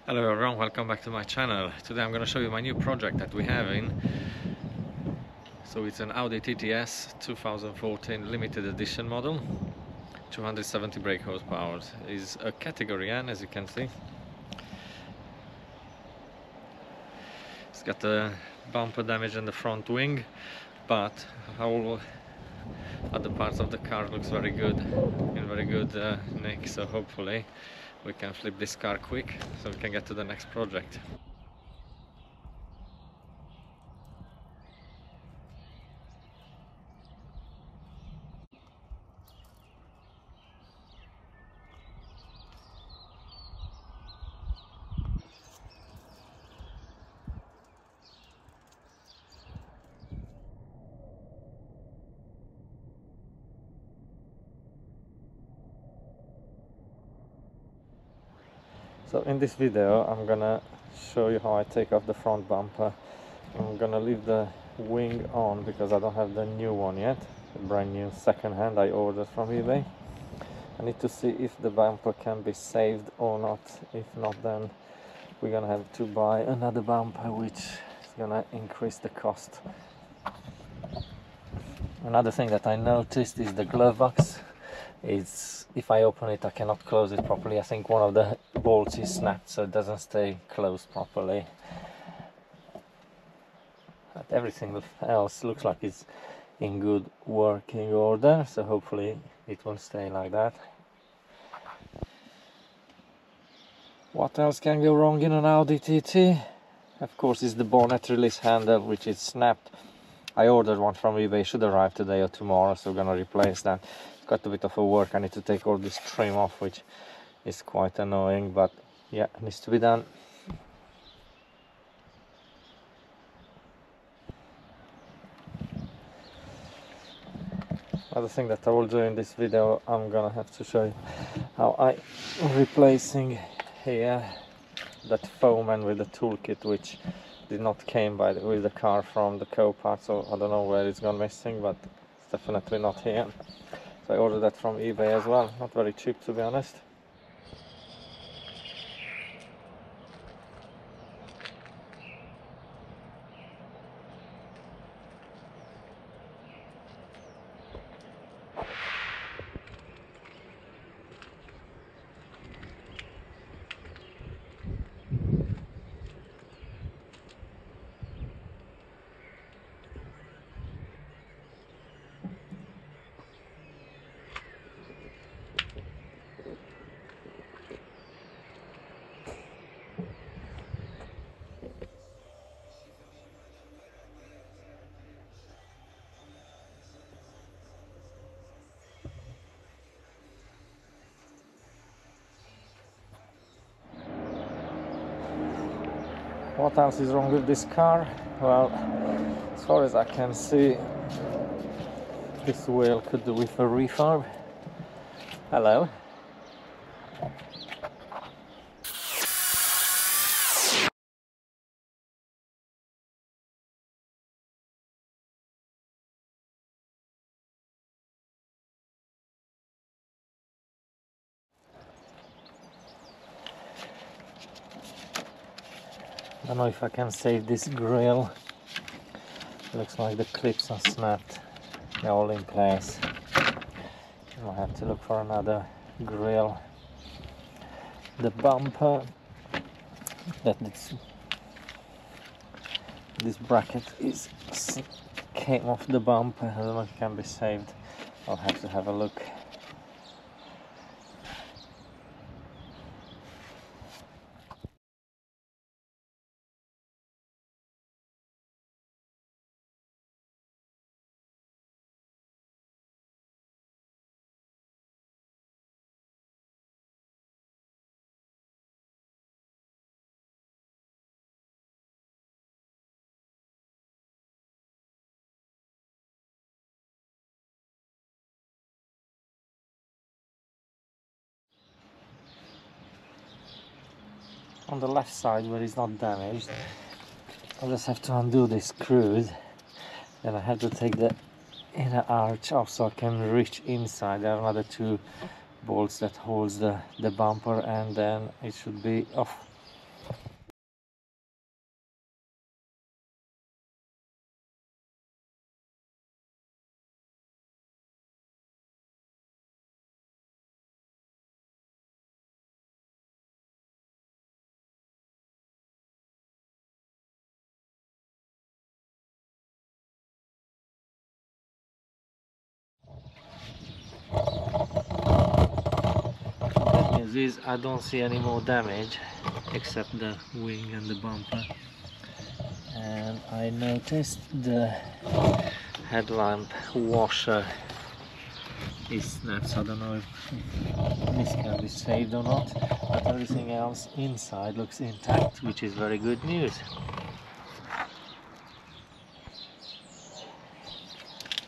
Hello everyone, welcome back to my channel. Today I'm going to show you my new project that we have in. So it's an Audi TTS 2014 limited edition model, 270 brake horsepower. Is a category N, as you can see. It's got a bumper damage in the front wing, but all other parts of the car looks very good, in very good nick, so hopefully we can flip this car quick so we can get to the next project. So in this video I'm gonna show you how I take off the front bumper. I'm gonna leave the wing on because I don't have the new one yet, a brand new second hand I ordered from eBay. I need to see if the bumper can be saved or not. If not, then we're gonna have to buy another bumper, which is gonna increase the cost. Another thing that I noticed is the glove box. If I open it, I cannot close it properly. I think one of the bolts is snapped, so it doesn't stay closed properly. But everything else looks like it's in good working order, so hopefully it will stay like that. What else can go wrong in an Audi TT? Of course, is the bonnet release handle, which is snapped. I ordered one from eBay, should arrive today or tomorrow, so we're gonna replace that. It's got a bit of a work. I need to take all this trim off, which is quite annoying, but yeah, it needs to be done. Another thing that I will do in this video, I'm gonna have to show you how I'm replacing here that foam and with the toolkit, which did not came with the car from the co-part, so I don't know where it's gone missing, but it's definitely not here. So I ordered that from eBay as well, not very cheap to be honest. What else is wrong with this car? Well, as far as I can see, this wheel could do with a refurb. Hello. I don't know if I can save this grill. Looks like the clips are snapped. They're all in place. I'll have to look for another grill. The bumper that this bracket came off the bumper. I don't know if it can be saved. I'll have to have a look. On the left side where it's not damaged, I'll just have to undo these screws. Then I have to take the inner arch off so I can reach inside. There are another two bolts that holds the bumper, and then it should be off. news is I don't see any more damage except the wing and the bumper. And I noticed the headlamp washer is snapped. I don't know if this can be saved or not, but everything else inside looks intact, which is very good news.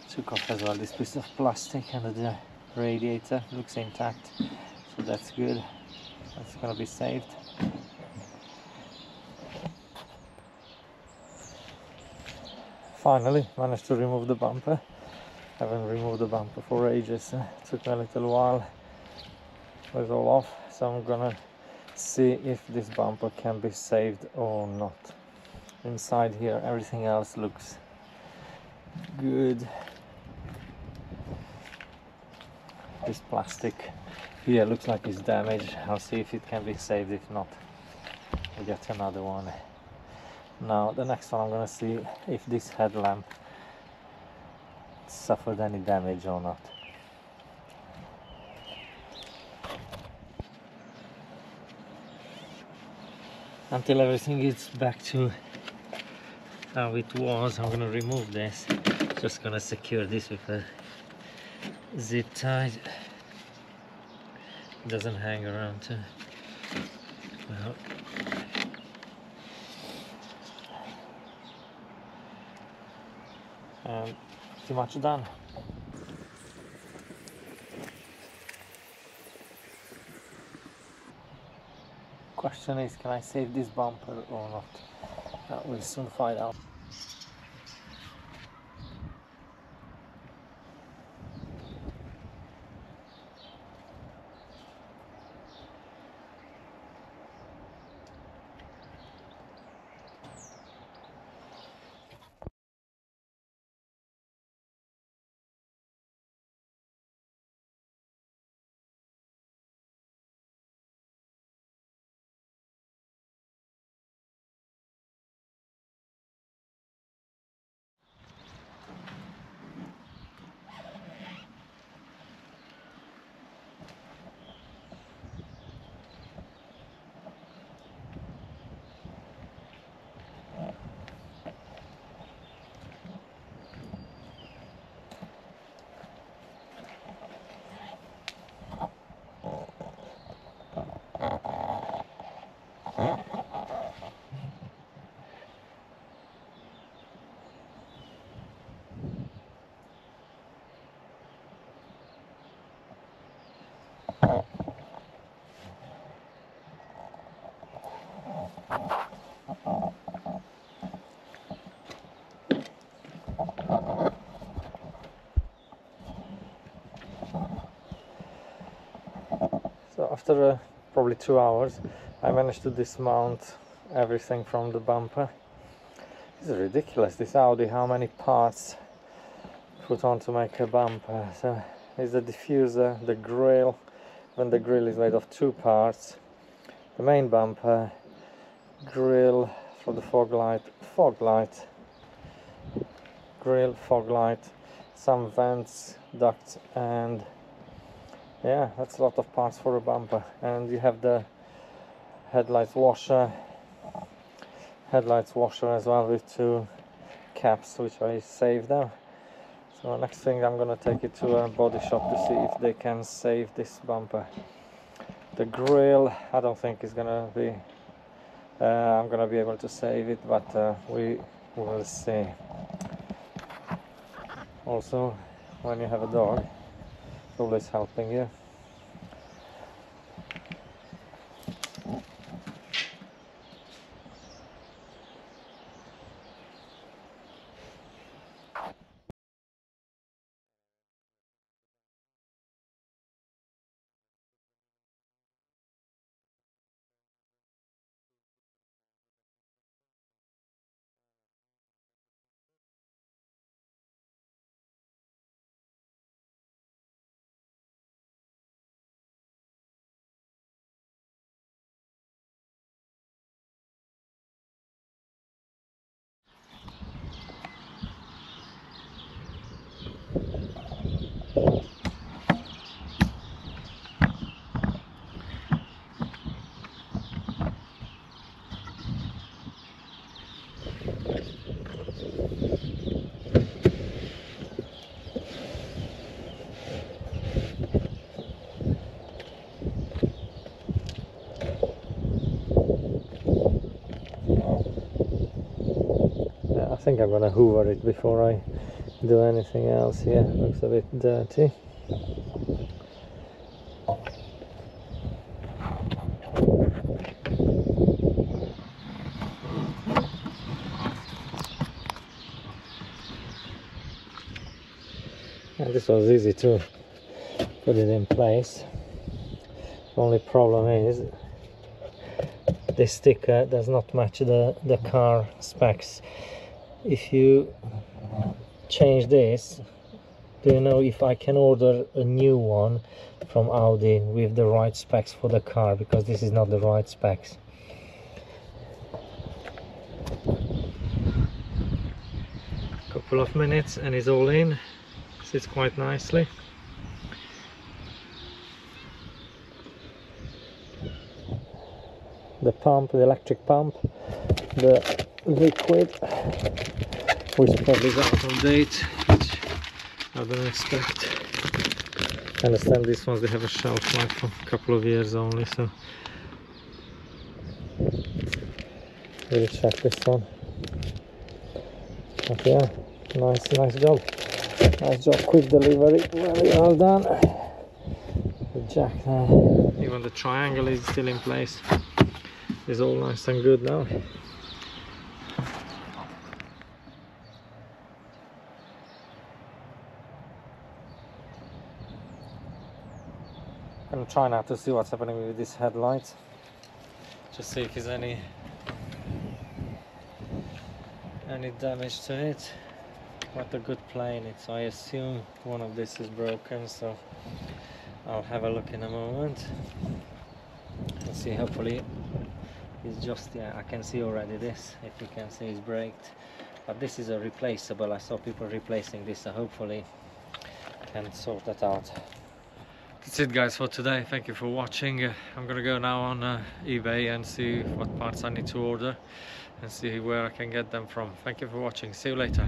Took off as well this piece of plastic under the radiator, looks intact, so that's good. That's gonna be saved. Finally managed to remove the bumper. Haven't removed the bumper for ages. Took a little while. It was all off, so I'm gonna see if this bumper can be saved or not. Inside here everything else looks good. This plastic here looks like it's damaged. I'll see if it can be saved. If not, I'll get another one. Now the next one I'm gonna see if this headlamp suffered any damage or not. Until everything is back to how it was, I'm gonna remove this. Just gonna secure this with a zip tie. It doesn't hang around too well. And pretty much done. Question is, can I save this bumper or not? We'll soon find out. So after probably 2 hours, I managed to dismount everything from the bumper. This is ridiculous, this Audi, how many parts put on to make a bumper. So there's the diffuser, the grille, when the grille is made of 2 parts, the main bumper, grille for the fog light, grille, fog light, some vents, ducts, and yeah, that's a lot of parts for a bumper. And you have the headlights washer as well, with 2 caps, which I saved now. So next thing, I'm gonna take it to a body shop to see if they can save this bumper. The grille, I don't think is gonna be I'm gonna be able to save it, but we will see. Also, when you have a dog, it's always helping you. think I'm gonna hoover it before I do anything else here. Looks a bit dirty. And this was easy to put it in place. The only problem is this sticker does not match the car specs. If you change this, do you know if I can order a new one from Audi with the right specs for the car, because this is not the right specs. Couple of minutes and it's all in. Sits quite nicely. The pump, the electric pump, the liquid, which probably is out of date, which I don't expect. I understand these ones, they have a shelf life for a couple of years only, so we'll check this one. But yeah, nice job. Nice job, quick delivery, very well done. The jack there, even the triangle is still in place. It's all nice and good now. I'm gonna try now to see what's happening with this headlight. Just see if there's any damage to it. Quite a good plane. It's, I assume one of this is broken, so I'll have a look in a moment. Let's see, hopefully it's just, yeah, I can see already this, if you can see, it's braked, but this is a replaceable. I saw people replacing this, so hopefully I can sort that out. That's it guys for today. Thank you for watching. I'm gonna go now on eBay and see what parts I need to order and see where I can get them from. Thank you for watching. See you later.